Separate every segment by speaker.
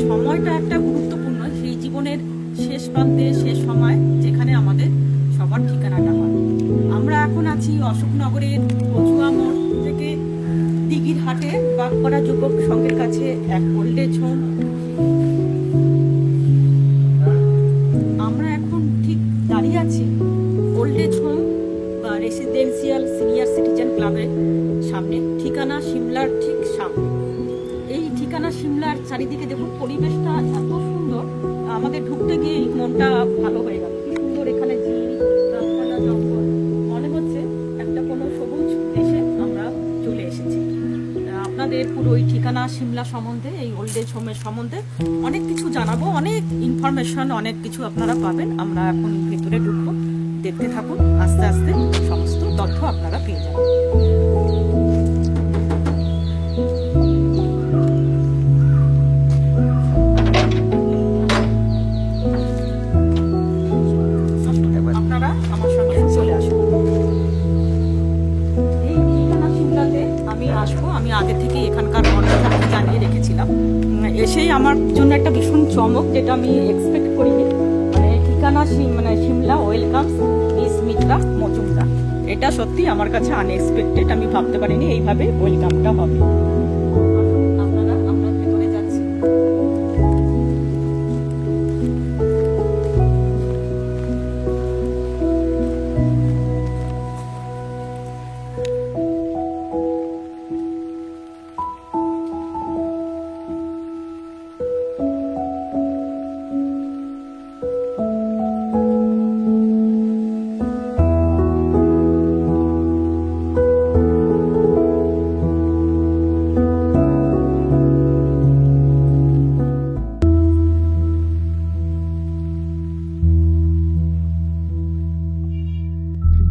Speaker 1: সময়টা একটা গুরুত্বপূর্ণ, সেই জীবনের শেষ প্রান্তে শেষ সময় যেখানে আমাদের সবার ঠিকানাটা হয়। আমরা এখন আছি অশোকনগরের কচুয়া মোড় থেকে দিঘির হাটে বাগপাড়া যুবক সংঘের কাছে এক ওল্ড এজ হোম। আমরা এখন ঠিক দাঁড়িয়ে আছি ওল্ড এজ হোম বা রেসিডেন্সিয়াল সিনিয়র সিটিজেন ক্লাবের সামনে, ঠিকানা সিমলার ঠিক সামনে। এই ঠিকানা সিমলার চারিদিকে দেখুন, পরিবেশটা এত সুন্দর, আমাদের ঢুকতে গিয়ে মনটা ভালো হয়ে গেল। কি সুন্দর এখানে ঝিল, গাছপালা, জঙ্গল, মনে হচ্ছে একটা কোনো সবুজ দেশে আমরা চলে এসেছি। আপনাদের পুরো এই ঠিকানা সিমলা সম্বন্ধে, এই ওল্ড এজ হোমের সম্বন্ধে অনেক কিছু জানাবো, অনেক ইনফরমেশন, অনেক কিছু আপনারা পাবেন। আমরা এখন ভেতরে ঢুকবো, দেখতে থাকুন, আস্তে আস্তে সমস্ত তথ্য আপনারা পেয়ে যাবেন। আপনারা আমার সঙ্গে চলে আসুন। এই ঠিকানা সিমলাতে আমি আসবো, আমি আগে থেকে এখানকার ঘটনাটা জানিয়ে রেখেছিলাম। এসেই আমার জন্য একটা ভীষণ চমক, যেটা আমি এক্সপেক্ট করিনি। ঠিকানা সিমলা ওয়েলকামস মিস মিত্রা মজুমদার, এটা সত্যি আমার কাছে আনএক্সপেক্টেড। আমি ভাবতে পারিনি এইভাবে ওয়েলকামটা হবে। আপনারা, আমরা ভেতরে যাচ্ছি।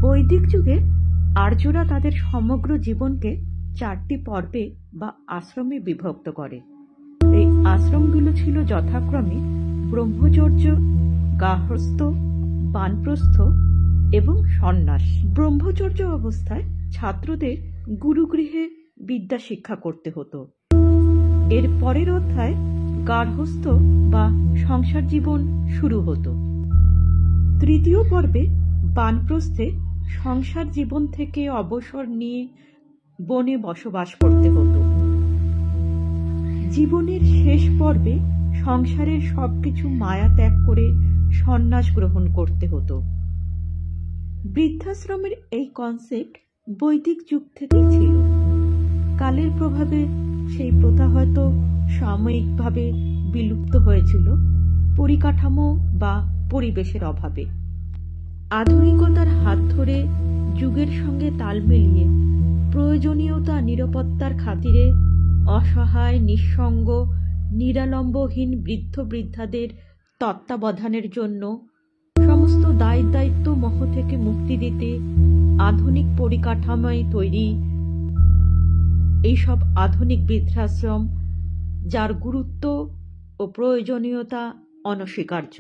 Speaker 2: বৈদিক যুগে আর্যরা তাদের সমগ্র জীবনকে 4টি পর্বে বা আশ্রমে বিভক্ত করে। এই আশ্রমগুলো ছিল যথাক্রমে ব্রহ্মচর্য, গার্হস্থ্য, বানপ্রস্থ এবং সন্ন্যাস। ব্রহ্মচর্য অবস্থায় ছাত্রদের গুরুগৃহে বিদ্যা শিক্ষা করতে হতো। এর পরের অধ্যায় গার্হস্থ্য বা সংসার জীবন শুরু হতো। তৃতীয় পর্বে বানপ্রস্থে সংসার জীবন থেকে অবসর নিয়ে বনে বসবাস করতে হতো। জীবনের শেষ পর্বে সংসারের সবকিছু মায়া ত্যাগ করে সন্ন্যাস গ্রহণ করতে হতো। বৃদ্ধাশ্রমের এই কনসেপ্ট বৈদিক যুগ থেকেই ছিল। কালের প্রভাবে সেই প্রথা হয়তো সাময়িকভাবে বিলুপ্ত হয়েছিল, পরিকাঠামো বা পরিবেশের অভাবে। আধুনিকতার হাত ধরে যুগের সঙ্গে তাল মিলিয়ে প্রয়োজনীয়তা নিরাপত্তার খাতিরে অসহায়, নিঃসঙ্গ, নিরালম্বহীন বৃদ্ধ বৃদ্ধাদের তত্ত্বাবধানের জন্য সমস্ত দায়িত্ব মোহ থেকে মুক্তি দিতে আধুনিক পরিকাঠামোয় তৈরি এইসব আধুনিক বৃদ্ধাশ্রম, যার গুরুত্ব ও প্রয়োজনীয়তা অনস্বীকার্য।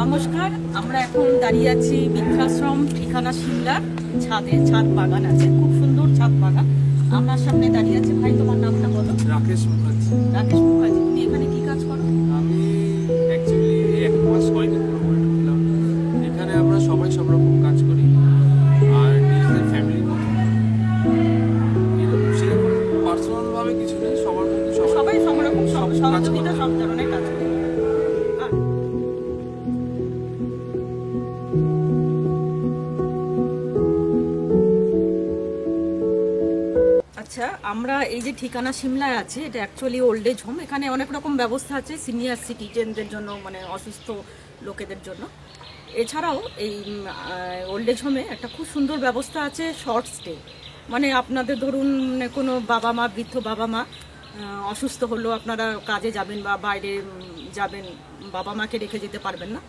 Speaker 1: নমস্কার, আমরা এখন দাঁড়িয়ে আছি বৃদ্ধাশ্রম ঠিকানা সিমলার ছাদে। ছাদ বাগান আছে, খুব সুন্দর ছাদ বাগান। আমার সামনে দাঁড়িয়ে আছে ভাই, তোমার নামটা বলো।
Speaker 3: রাকেশ মুখার্জি।
Speaker 1: রাকেশ মুখার্জি, তুমি এখানে কি কাজ করো?
Speaker 3: আমি অ্যাকচুয়ালি 1 মাস হয়নি পুরোপুরি ঢুকলাম। এখানে আমরা সবাই সব রকম কাজ করি, আর নিজেদের ফ্যামিলির মতো সেরকম পার্সোনালভাবে কিছু নেই, সবার মধ্যে
Speaker 1: সবাই সব রকম
Speaker 3: সব কাজ
Speaker 1: সহযোগিতা,
Speaker 3: করতে
Speaker 1: সব ধরনের কাজ করে। আচ্ছা, আমরা এই যে ঠিকানা সিমলায় আছে, এটা অ্যাকচুয়ালি ওল্ড এজ হোম। এখানে অনেক রকম ব্যবস্থা আছে সিনিয়র সিটিজেনদের জন্য, মানে অসুস্থ লোকেদের জন্য। এছাড়াও এই ওল্ড এজ হোমে একটা খুব সুন্দর ব্যবস্থা আছে, শর্ট স্টে। মানে আপনাদের ধরুন কোনো বাবা মা, বৃদ্ধ বাবা মা অসুস্থ হলো, আপনারা কাজে যাবেন বা বাইরে যাবেন, বাবা মাকে রেখে যেতে পারবেন না,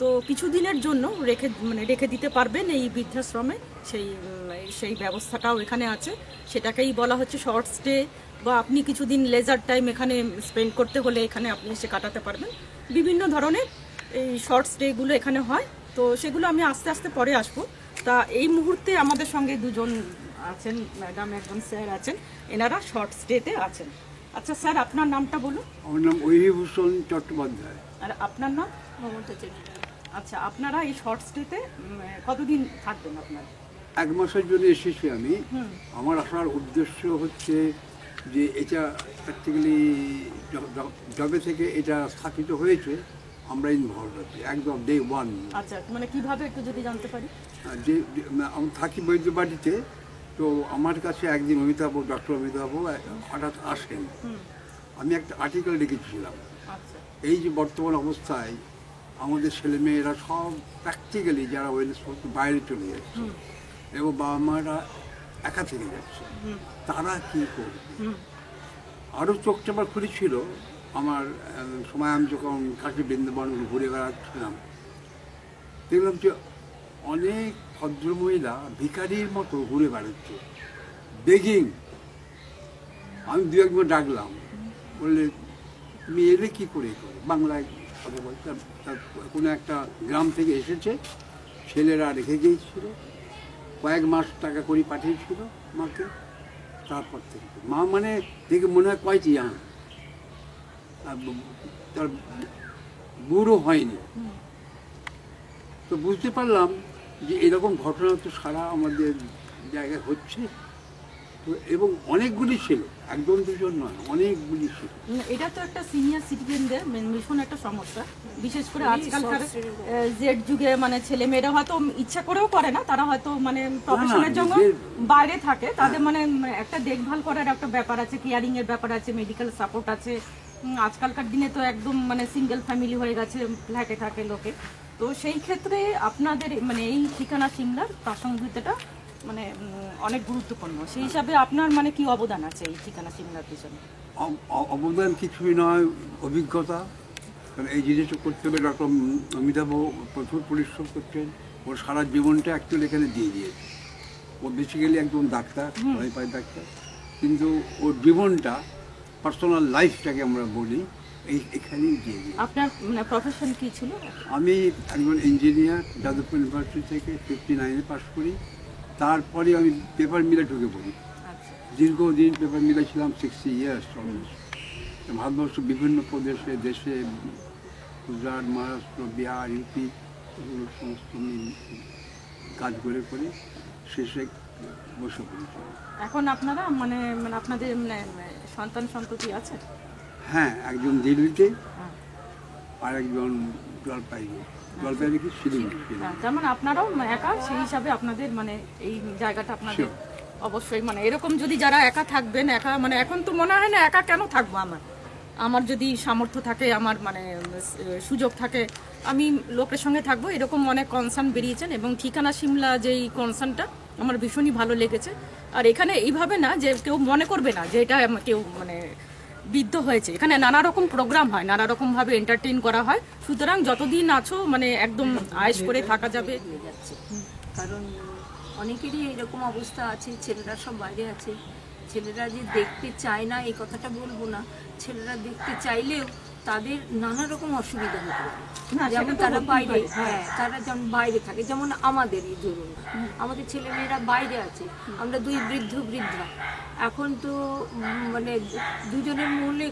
Speaker 1: তো কিছুদিনের জন্য রেখে দিতে পারবেন এই বৃদ্ধাশ্রমে। সেই ব্যবস্থাটাও এখানে আছে, সেটাকেই বলা হচ্ছে শর্ট স্টে। বা আপনি কিছুদিন লেজার টাইম এখানে স্পেন্ড করতে হলে এখানে আপনি এসে কাটাতে পারবেন। বিভিন্ন ধরনের এই শর্ট স্টেগুলো এখানে হয়, তো সেগুলো আমি আস্তে আস্তে পরে আসবো। তা এই মুহূর্তে আমাদের সঙ্গে দুজন আছেন, ম্যাডাম, একজন স্যার আছেন, এনারা শর্ট স্টেতে আছেন। আচ্ছা স্যার, আপনার নামটা বলুন।
Speaker 4: আমার নাম ওহিব হোসেন চট্টোপাধ্যায়।
Speaker 1: আর আপনার নাম? মমতা চেট্টি। আচ্ছা, আপনারা এই শর্ট স্টেতে কতদিন থাকবেন? আপনারা
Speaker 4: 1 মাসের জন্য এসেছি আমি। আমার আসার উদ্দেশ্য হচ্ছে যে এটা প্র্যাকটিক্যালি যবে থেকে এটা স্থাপিত হয়েছে আমরা ইনভলভ আছি একদম ডে 1।
Speaker 1: আচ্ছা, মানে কিভাবে একটু যদি জানতে পারি।
Speaker 4: আমি থাকি বৈদ্যবাড়িতে, তো আমার কাছে একদিন ডক্টর অমিতাভ হঠাৎ আসেন। আমি একটা আর্টিকেল লিখেছিলাম,
Speaker 1: আচ্ছা,
Speaker 4: এই যে বর্তমান অবস্থায় আমাদের ছেলেমেয়েরা সব প্র্যাকটিক্যালি যারা ওয়েলনেস করতে বাইরে চলে যাচ্ছে এবং বাবা মারা একা থেকে যাচ্ছে, তারা কী করবে। আরও চোখ চাপা খুলেছিল আমার সময়, আমি যখন কাশী বৃন্দাবন ঘুরে বেড়াচ্ছিলাম, দেখলাম যে অনেক ভদ্রমহিলা ভিখারির মতো ঘুরে বেড়াচ্ছে, বেগিং। আমি 2-1বার ডাকলাম, বললে তুমি এলে কী করে বাংলায় কথা বলতে। কোনো একটা গ্রাম থেকে এসেছে, ছেলেরা রেখে গিয়েছিল, কয়েক মাস টাকা করে পাঠিয়েছিল মাকে। তারপর থেকে মা মানে দেখে মনে হয় কয়টি তার বুড়ো হয়নি। তো বুঝতে পারলাম যে এরকম ঘটনা তো সারা আমাদের জায়গায় হচ্ছে। তো এবং অনেকগুলি ছিল, 1-2 নয়, অনেকগুলি ছিল।
Speaker 1: এটা তো একটা সিনিয়র সিটিজেনদের ভীষণ একটা সমস্যা, বিশেষ করে আজকালকার জেড যুগে। মানে ছেলে মেয়েরা হয়তো ইচ্ছা করেও করে না, তারা হয়তো মানে প্রফেশনের জন্য বাইরে থাকে, তাদের মানে একটা দেখভাল করার একটা ব্যাপার আছে, কেয়ারিং এর ব্যাপার আছে, মেডিকেল সাপোর্ট আছে। আজকালকার দিনে তো একদম মানে সিঙ্গেল ফ্যামিলি হয়ে গেছে, ফ্ল্যাটে থাকে লোকে। তো সেই ক্ষেত্রে আপনাদের মানে এই ঠিকানা সিমলার প্রাসঙ্গিকতা মানে অনেক গুরুত্বপূর্ণ। সেই হিসাবে আপনার মানে কি অবদান আছে এই ঠিকানা সিমলার পিছনে?
Speaker 4: অবদান কিছুই নয়, অভিজ্ঞতা। কারণ এই জিনিসটা করতে হবে, ডক্টর অমিতাভ প্রচুর পরিশ্রম করছেন, ওর সারা জীবনটা অ্যাকচুয়ালি এখানে দিয়ে দিয়েছে। ও বেসিক্যালি একজন ডাক্তার, পায় ডাক্তার, কিন্তু ওর জীবনটা, পার্সোনাল লাইফটাকে আমরা বলি, এখানেই দিয়ে দিই।
Speaker 1: আপনার মানে প্রফেশন কি ছিল?
Speaker 4: আমি একজন ইঞ্জিনিয়ার, যাদবপুর ইউনিভার্সিটি থেকে 59-এ পাস করি। তারপরে আমি পেপার মিলে ঢুকে পড়ি। দীর্ঘদিন পেপার মিলে ছিলাম, 60 ইয়ার্স অলমোস্ট। ভারতবর্ষ বিভিন্ন প্রদেশে, দেশে, গুজরাট, মহারাষ্ট্র, বিহার, ইউপি, এগুলো সমস্ত আমি কাজ করে শেষে বসে পড়েছি।
Speaker 1: এখন আপনারা মানে মানে আপনাদের মানে সন্তান সন্ততি আছে?
Speaker 4: হ্যাঁ, একজন দিল্লিতে আর একজন জলপাইগুড়ি কি শিলিগুড়ি।
Speaker 1: তার মানে আপনারাও একা, সেই হিসাবে আপনাদের মানে এই জায়গাটা আপনাদের অবশ্যই মানে এরকম যদি যারা একা থাকবেন, একা মানে এখন তো মনে হয় না একা কেন থাকবো। আমার যদি সামর্থ্য থাকে, আমার মানে সুযোগ থাকে, আমি লোকের সঙ্গে থাকবো, এরকম অনেক কনসার্ন বেরিয়েছেন। এবং ঠিকানা সিমলা যেই কনসার্নটা আমার ভীষণই ভালো লেগেছে। আর এখানে এইভাবে না যে কেউ মনে করবে না যে এটা কেউ মানে বৃদ্ধ হয়েছে, এখানে নানা রকম প্রোগ্রাম হয়, নানা রকম ভাবে এন্টারটেইন করা হয়। সুতরাং যতদিন আছো মানে একদম আয়েশ করে থাকা যাবে।
Speaker 5: কারণ অনেকেরই এরকম অবস্থা আছে, ছেলেরা সব বাইরে আছে। ছেলেরা যে দেখতে চায় না এই কথাটা বলবো না, ছেলেরা দেখতে চাইলেও তাদের নানা রকম অসুবিধা হতে পারে। যেমন তারা বাইরে, তারা যেমন বাইরে থাকে, যেমন আমাদেরই ধরুন, আমাদের ছেলেমেয়েরা বাইরে আছে, আমরা 2 বৃদ্ধা। এখন তো মানে দুজনের মূলে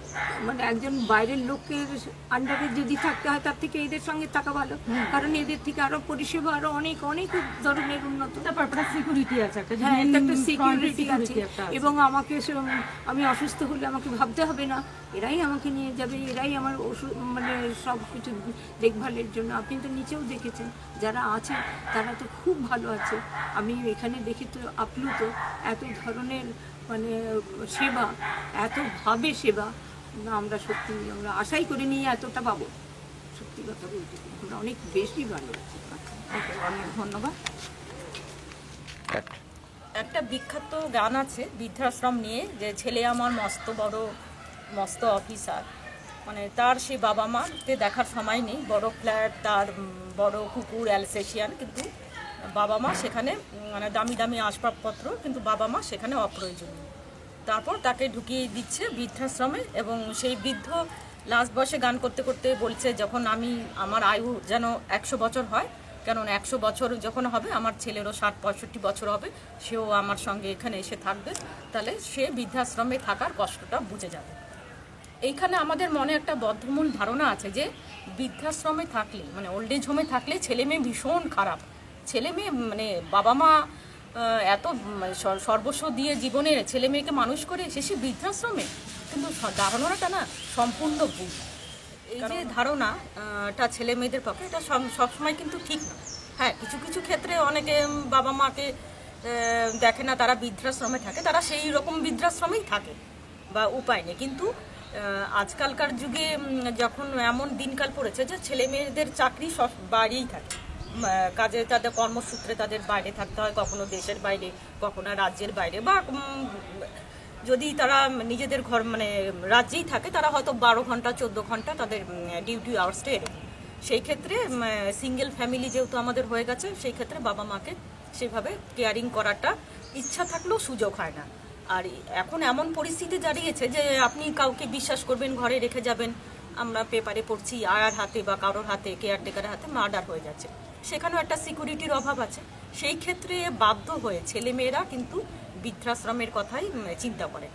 Speaker 5: মানে একজন বাইরের লোকের আন্ডারে যদি থাকতে হয়, তার থেকে এদের সঙ্গে থাকা ভালো। কারণ এদের থেকে আরো পরিষেবা আরো অনেক অনেক ধরনের উন্নত।
Speaker 1: সিকিউরিটি আছে, একটা
Speaker 5: সিকিউরিটি আছে। এবং আমাকে আমি অসুস্থ হলে আমাকে ভাবতে হবে না, এরাই আমাকে নিয়ে যাবে, এরাই আমার মানে সব কিছু দেখভালের জন্য। আপনি তো নিচেও দেখেছেন যারা আছে তারা তো খুব ভালো আছে। আমি এখানে দেখি তো আপ্লুত, এত ধরনের মানে সেবা, এতভাবে সেবা আমরা সত্যি আমরা আশাই করে নিয়ে এতটা পাবো। সত্যি কথা বলতে কি, আমরা অনেক বেশি ভালো আছি।
Speaker 1: ওকে, অনেক ধন্যবাদ। একটা বিখ্যাত গান আছে বৃদ্ধাশ্রম নিয়ে, যে ছেলে আমার মস্ত বড় মস্ত অফিসার, মানে তার সেই বাবা মাকে দেখার সময় নেই, বড় ফ্ল্যাট, তার বড় কুকুর অ্যালসেশিয়ান, কিন্তু বাবা মা সেখানে মানে দামি দামি আসবাবপত্র, কিন্তু বাবা মা সেখানে অপ্রয়োজনীয়। তারপর তাকে ঢুকিয়ে দিচ্ছে বৃদ্ধাশ্রমে, এবং সেই বৃদ্ধ লাস্ট বয়সে গান করতে করতে বলছে, যখন আমার আয়ু যেন 100 বছর হয়, কারণ 100 বছর যখন হবে আমার ছেলেরও 60-65 বছর হবে, সেও আমার সঙ্গে এখানে এসে থাকবে, তাহলে সে বৃদ্ধাশ্রমে থাকার কষ্টটা বুঝে যাবে। এইখানে আমাদের মনে একটা বদ্ধমূল ধারণা আছে যে বৃদ্ধাশ্রমে থাকলে, মানে ওল্ড এজ হোমে থাকলে ছেলে মেয়ে ভীষণ খারাপ, ছেলে মেয়ে মানে বাবা মা এত সর্বস্ব দিয়ে জীবনে ছেলে মেয়েকে মানুষ করে শেষে বৃদ্ধাশ্রমে, কিন্তু ধারণাটা না সম্পূর্ণ ভুল। এই যে ধারণাটা ছেলে মেয়েদের পক্ষে, এটা সবসময় কিন্তু ঠিক না। হ্যাঁ, কিছু কিছু ক্ষেত্রে অনেকে বাবা মাকে দেখে না, তারা বৃদ্ধাশ্রমে থাকে, তারা সেই রকম বৃদ্ধাশ্রমেই থাকে বা উপায় নেই। কিন্তু আজকালকার যুগে যখন এমন দিনকাল পড়েছে যে ছেলে মেয়েদের চাকরি সব বাইরেই থাকে, কাজে তাদের কর্মসূত্রে তাদের বাইরে থাকতে হয়, কখনো দেশের বাইরে, কখনো রাজ্যের বাইরে, বা যদি তারা নিজেদের ঘর মানে রাজ্যেই থাকে, তারা হয়তো 12 ঘন্টা 14 ঘন্টা তাদের ডিউটি আওয়ার্সটা এরকম। সেই ক্ষেত্রে সিঙ্গেল ফ্যামিলি যেহেতু আমাদের হয়ে গেছে, সেই ক্ষেত্রে বাবা মাকে সেভাবে কেয়ারিং করাটা ইচ্ছা থাকলেও সুযোগ হয় না। আর এখন এমন পরিস্থিতি দাঁড়িয়েছে যে আপনি কাউকে বিশ্বাস করবেন, ঘরে রেখে যাবেন, আমরা পেপারে পড়ছি আয়ার হাতে বা কারোর হাতে, কেয়ারটেকারের হাতে মার্ডার হয়ে যাচ্ছে, সেখানেও একটা সিকিউরিটির অভাব আছে। সেই ক্ষেত্রে বাধ্য হয়ে ছেলেমেয়েরা কিন্তু বৃদ্ধাশ্রমের কথাই চিন্তা করে।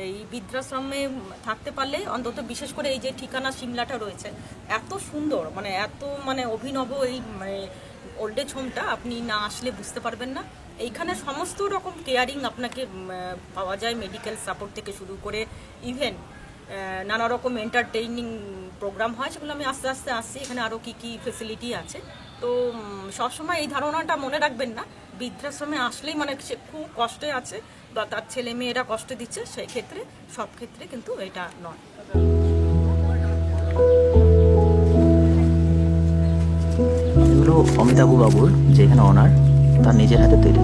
Speaker 1: এই বৃদ্ধাশ্রমে থাকতে পারলে অন্তত, বিশেষ করে এই যে ঠিকানা সিমলাটা রয়েছে, এত সুন্দর, মানে এত মানে অভিনব এই মানে ওল্ড এজ হোমটা, আপনি না আসলে বুঝতে পারবেন না। এইখানে সমস্ত রকম কেয়ারিং আপনাকে পাওয়া যায়, মেডিকেল সাপোর্ট থেকে শুরু করে ইভেন নানা রকম এন্টারটেইনিং প্রোগ্রাম হয়, সেগুলো আমি আস্তে আস্তে আসছি এখানে আরও কী কী ফেসিলিটি আছে। তো সবসময় এই ধারণাটা মনে রাখবেন না, বৃদ্ধাশ্রমে আসলেই মানে সে খুব কষ্টে আছে বা তার ছেলে মেয়েরা কষ্ট দিচ্ছে, সেই ক্ষেত্রে সব ক্ষেত্রে কিন্তু এটা নয়।
Speaker 6: এগুলো অমিতাভ বাবুর, যেখানে অনার, তার নিজের হাতে তৈরি।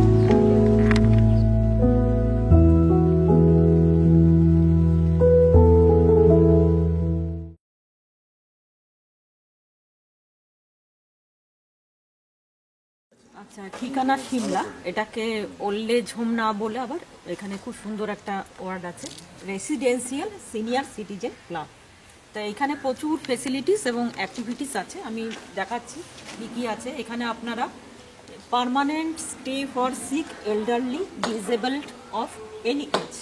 Speaker 1: আচ্ছা, ঠিকানা সিমলা, এটাকে ওল্ড এজ হোম না বলে আবার এখানে খুব সুন্দর একটা ওয়ার্ড আছে, রেসিডেন্সিয়াল সিনিয়র সিটিজেন ক্লাব। তো এখানে প্রচুর ফেসিলিটিস এবং অ্যাক্টিভিটিস আছে, আমি দেখাচ্ছি কী কী আছে। এখানে আপনারা permanent stay for sick, elderly, disabled of any age,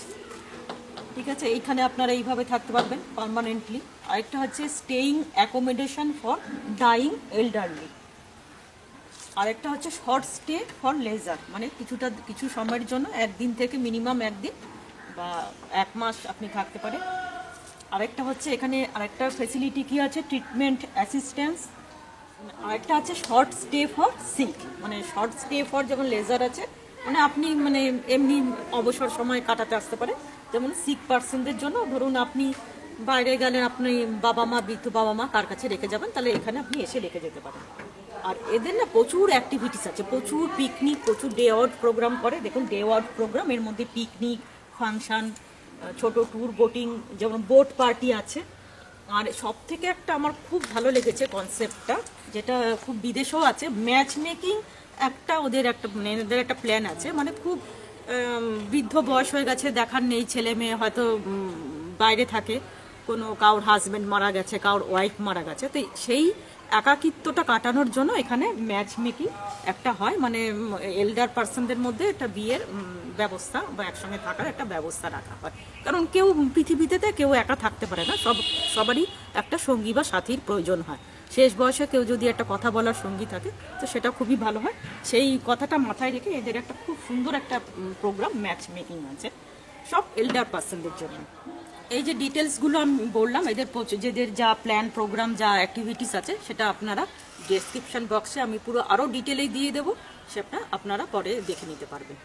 Speaker 1: ঠিক আছে, এইখানে আপনারা এইভাবে থাকতে পারবেন পার্মানেন্টলি। আরেকটা হচ্ছে staying accommodation for dying elderly. আরেকটা হচ্ছে শর্ট স্টে ফর লেজার, মানে কিছু সময়ের জন্য, একদিন থেকে মিনিমাম একদিন বা 1 মাস আপনি থাকতে পারেন। আরেকটা হচ্ছে এখানে আরেকটা ফেসিলিটি কি আছে, ট্রিটমেন্ট অ্যাসিস্ট্যান্স। আরেকটা আছে শর্ট স্টে ফর সিক, মানে শর্ট স্টে ফর যখন লেজার আছে, মানে আপনি মানে এমনি অবসর সময় কাটাতে আসতে পারেন। যেমন সিক পার্সনদের জন্য, ধরুন আপনি বাইরে গেলেন, আপনি বাবা মা, বৃদ্ধ বাবা মা কার কাছে রেখে যাবেন, তাহলে এখানে আপনি এসে রেখে যেতে পারেন। আর এদের না প্রচুর অ্যাক্টিভিটিস আছে, প্রচুর পিকনিক, প্রচুর ডে আউট প্রোগ্রাম করে। দেখুন, ডে আউট প্রোগ্রাম, এর মধ্যে পিকনিক, ফাংশন, ছোট ট্যুর, বোটিং, যেমন বোট পার্টি আছে। আর সব থেকে একটা আমার খুব ভালো লেগেছে কনসেপ্টটা, যেটা খুব বিদেশেও আছে, ম্যাচ মেকিং একটা ওদের একটা প্ল্যান আছে। মানে খুব বৃদ্ধ বয়স হয়ে গেছে, দেখার নেই, ছেলে মেয়ে হয়তো বাইরে থাকে, কোনো কারোর হাজব্যান্ড মারা গেছে, কারোর ওয়াইফ মারা গেছে, তো সেই একাকিত্বটা কাটানোর জন্য এখানে ম্যাচ মেকিং একটা হয়, মানে এল্ডার পার্সনদের মধ্যে একটা বিয়ের ব্যবস্থা বা একসঙ্গে থাকার একটা ব্যবস্থা রাখা হয়। কারণ কেউ পৃথিবীতে কেউ একা থাকতে পারে না, সবারই একটা সঙ্গী বা সাথীর প্রয়োজন হয়। শেষ বয়সে কেউ যদি একটা কথা বলার সঙ্গী থাকে, তো সেটা খুবই ভালো হয়। সেই কথাটা মাথায় রেখে এদের একটা খুব সুন্দর একটা প্রোগ্রাম ম্যাচ মেকিং আছে, সব এল্ডার পার্সনদের জন্য। এই যে ডিটেলসগুলো আমি বললাম, যেদের যা প্ল্যান প্রোগ্রাম, যা অ্যাক্টিভিটিস আছে, সেটা আপনারা ডেসক্রিপশন বক্সে আমি পুরো আরও ডিটেলেই দিয়ে দেবো, সেটা আপনারা পরে দেখে নিতে পারবেন।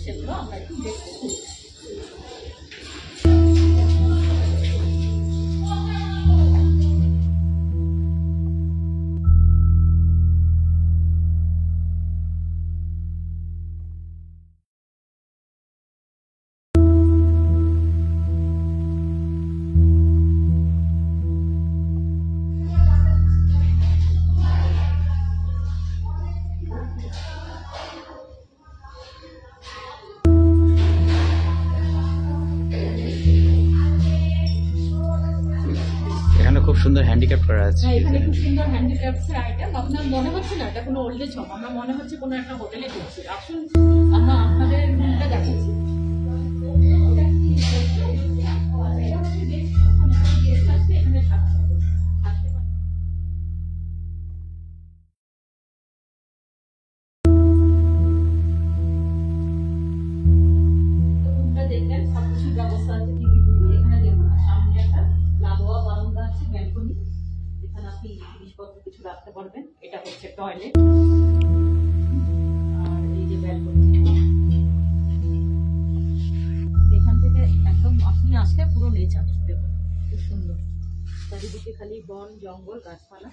Speaker 1: সেগুলো আমরা একটু দেখবো।
Speaker 6: এখানে খুব সুন্দর হ্যান্ডিক্যাপ করা আছে।
Speaker 1: হ্যাঁ, এখানে খুব সুন্দর হ্যান্ডিক্রাফটস এর আইটেম। আপনার মনে হচ্ছে না এটা কোনো ওল্ড এজ হোম, আমরা মনে হচ্ছে কোনো একটা হোটেলে ঢুকছি। আসুন আমরা আপনাদের রুমটা দেখাচ্ছি। এখানে থাকছে। রুমটা দেখলেন, সবকিছুর ব্যবস্থা আছে টিভি। এখানে দেখুন সামনে একটা লাগোয়া বারান্দা আছে, ব্যালকনি। এখানে আপনি জিনিসপত্র কিছু রাখতে পারবেন। এটা হচ্ছে টয়লেট আর এই যে ব্যালকনি। এখান থেকে একদম আপনি আসলে পুরো নেচার দেখুন, খুব সুন্দর। চারিদিকে খালি বন জঙ্গল গাছপালা।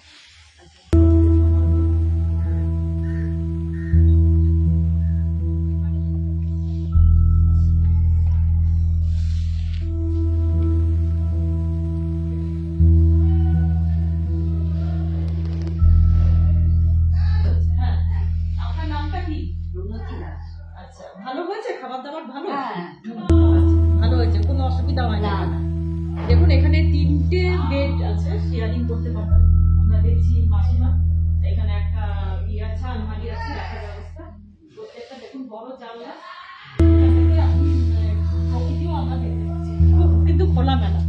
Speaker 1: হ্যাঁ, আপনার নামটা কি? আচ্ছা, ভালো হয়েছে খাবার দাবার? ভালো ভালো হয়েছে, কোনো অসুবিধা হয় না। দেখুন এখানে 3টে বেড আছে, শেয়ারিং করতে পারবেন। আমরা দেখছি মাসিমা এখানে একটা আছে, আলমারি আছে, রাখার ব্যবস্থা। প্রত্যেকটা দেখুন বড় জানলা। এখান থেকে আপনি প্রকৃতিও আমরা দেখতে পাচ্ছি, কিন্তু খোলামেলা।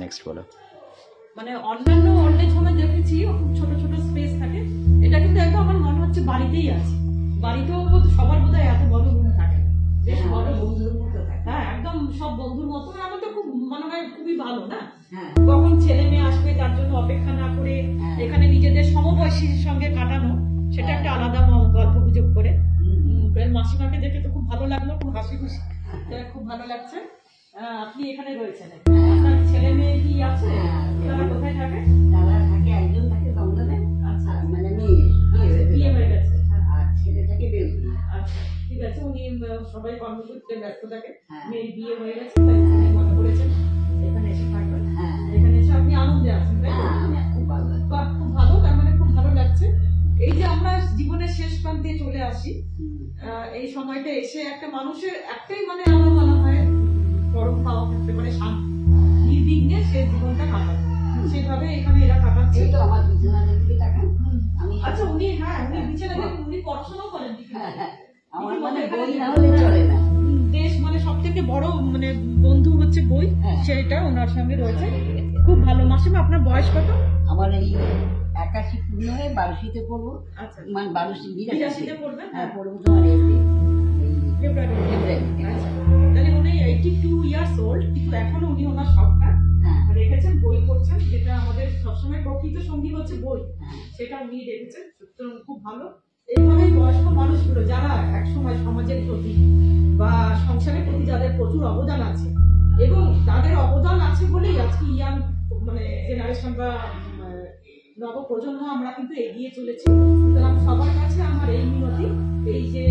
Speaker 6: নেক্সট বলো।
Speaker 1: মানে অন্যান্য ওল্ড এজ হোমে দেখেছি খুব ছোট ছোট স্পেস থাকে, এটা কিন্তু একদম আমার মনে হচ্ছে বাড়িতেই আছে। বাড়িতেও সবার বোধহয় এত বড় রুম থাকে, বেশ বড় বন্ধুর মতো থাকে। হ্যাঁ, একদম সব বন্ধুর মতো। আমার তো খুব মনে হয় খুবই ভালো না, কখন ছেলে মেয়ে আসবে তার জন্য অপেক্ষা না করে এখানে নিজেদের সমবয়সীর সঙ্গে কাটানো, সেটা একটা আলাদা গল্প গুজব করে। মাসিমাকে দেখে তো খুব ভালো লাগলো, খুব হাসি খুশি, খুব ভালো লাগছে। আপনি এখানে রয়েছেন, আপনার ছেলে মেয়ে কি আছে? তারা কোথায় থাকে? আচ্ছা, বিয়ে হয়ে গেছে। আচ্ছা, ঠিক আছে। উনি সবাই কর্মসূত্রে ব্যস্ত থাকে, মেয়ের বিয়ে হয়ে গেছে, তাই উনি মনে করেছেন এখানে এসে থাকবেন। এখানে এসে আপনি আনন্দে আছেন, তাই তো? বাহ, খুব ভালো। তার মানে খুব ভালো লাগছে। এই যে আমরা জীবনের শেষ প্রান্তে চলে আসি, এই সময়টা এসে একটা মানুষের একটাই মানে আমার মনে হয় পরম পাওয়া থাকতে পারে শান্তি, নির্বিঘ্নে সে জীবনটা কাটাবে। সেভাবে এখানে এরা কাটাচ্ছে। আচ্ছা, উনি উনি বিছানা দেখুন, উনি পড়াশোনাও করেন। দেশ মানে সব থেকে বড় মানে বন্ধু হচ্ছে বই, সেটা ওনার সঙ্গে রয়েছে। খুব ভালো। মাসিমা আপনার বয়স কত?
Speaker 7: আমার এই 81 পূর্ণ হয়ে 82তে পড়বো।
Speaker 1: আচ্ছা,
Speaker 7: মানে 82
Speaker 1: পড়বেন।
Speaker 7: হ্যাঁ, পড়বো তোমার
Speaker 1: ফেব্রুয়ারি।
Speaker 7: ফেব্রুয়ারি।
Speaker 1: আচ্ছা, তাহলে উনি 82 ইয়ার্স ওল্ড, কিন্তু এখনো উনি ওনার শখটা রেখেছেন, বই পড়ছেন, যেটা আমাদের সবসময় প্রকৃত সঙ্গী হচ্ছে বই, সেটা উনি রেখেছেন। সুতরাং খুব ভালো। এইভাবে বয়স্ক মানুষগুলো যারা একসময় সমাজের প্রতি বা সংসারের প্রতি যাদের প্রচুর অবদান আছে, এবং তাদের অবদান আছে বলেই আজকে ইয়াং মানে জেনারেশন বা নবপ্রজন্ম আমরা কিন্তু এগিয়ে চলেছি। সুতরাং সবার কাছে আমার এই মিনতি, এই যে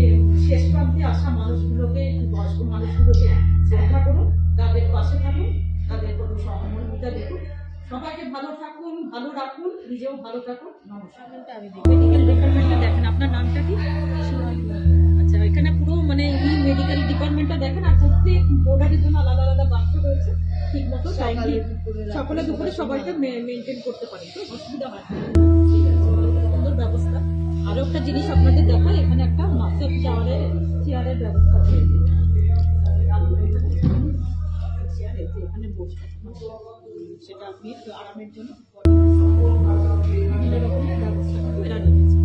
Speaker 1: শেষ প্রান্তে আসা মানুষগুলোকে, বয়স্ক মানুষগুলোকে শ্রদ্ধা করুন, তাদের পাশে থাকুন, তাদের কোনো সহমর্মিতা দেখুন। সবাইকে ভালো থাকুন, ভালো রাখুন, নিজেও ভালো থাকুন। নমস্কার। মেডিকেল ডিপার্টমেন্টটা দেখেন। আপনার নামটা কি? আচ্ছা, এখানে পুরো মানে এই মেডিকেল ডিপার্টমেন্টটা দেখেন, আর প্রত্যেক বোর্ডের জন্য আলাদা আলাদা বাক্স রয়েছে। ঠিক মতো টাইমলি সকালে দুপুরে সবাইকে মেনটেন করতে পারেন, তো অসুবিধা হয় না। ঠিক আছে, সুন্দর ব্যবস্থা। আরো একটা জিনিস আপনাদের দেখায়, এখানে একটা মাসের চেয়ারের ব্যবস্থা আছে। এখানে বসতে সেটা আপনি একটু আরামের জন্য বিভিন্ন রকমের ব্যবস্থা এরা রেখেছে।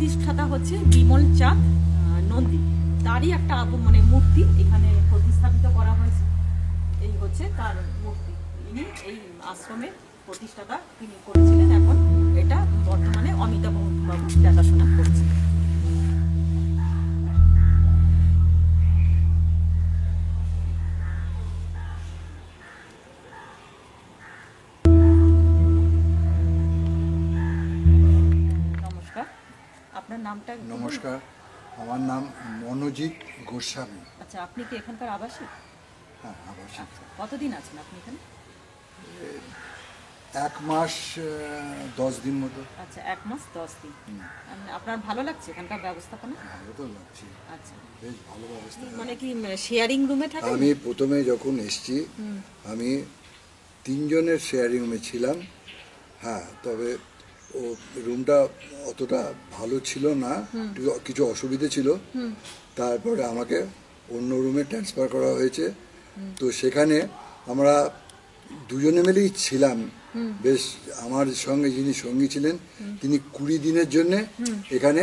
Speaker 1: প্রতিষ্ঠাতা হচ্ছে বিমল চাঁদ নন্দী, তারই একটা মানে মূর্তি এখানে প্রতিস্থাপিত করা হয়েছে। এই হচ্ছে তার মূর্তি, ইনি এই আশ্রমের প্রতিষ্ঠাতা তিনি করেছিলেন। এখন এটা বর্তমানে অমিতাভ বাবু দেখাশোনা করছে। নমস্কার, আপনার নামটা একটু বলুন।
Speaker 8: নমস্কার, আমার নাম মনোজিৎ গোস্বামী।
Speaker 1: আচ্ছা, আপনি কি এখানকার আবাসিক?
Speaker 8: হ্যাঁ, আবাসিক।
Speaker 1: কতদিন আছেন আপনি এখানে?
Speaker 8: 1 মাস 10 দিন মতো।
Speaker 1: আচ্ছা, 1 মাস 10 দিন। আপনার ভালো লাগছে এখানকার ব্যবস্থাপনা?
Speaker 8: ভালো তো লাগছে,
Speaker 1: আচ্ছা,
Speaker 8: বেশ ভালো ব্যবস্থা।
Speaker 1: মানে কি শেয়ারিং রুমে থাকেন?
Speaker 8: আমি প্রথমে যখন এসেছি আমি 3 জনের শেয়ারিং রুমে ছিলাম। হ্যাঁ, তবে ও রুমটা অতটা ভালো ছিল না, কিছু অসুবিধে ছিল। তারপরে আমাকে অন্য রুমে ট্রান্সফার করা হয়েছে। তো সেখানে আমরা 2 জনে মিলেই ছিলাম। বেশ, আমার সঙ্গে যিনি সঙ্গী ছিলেন তিনি 20 দিনের জন্য এখানে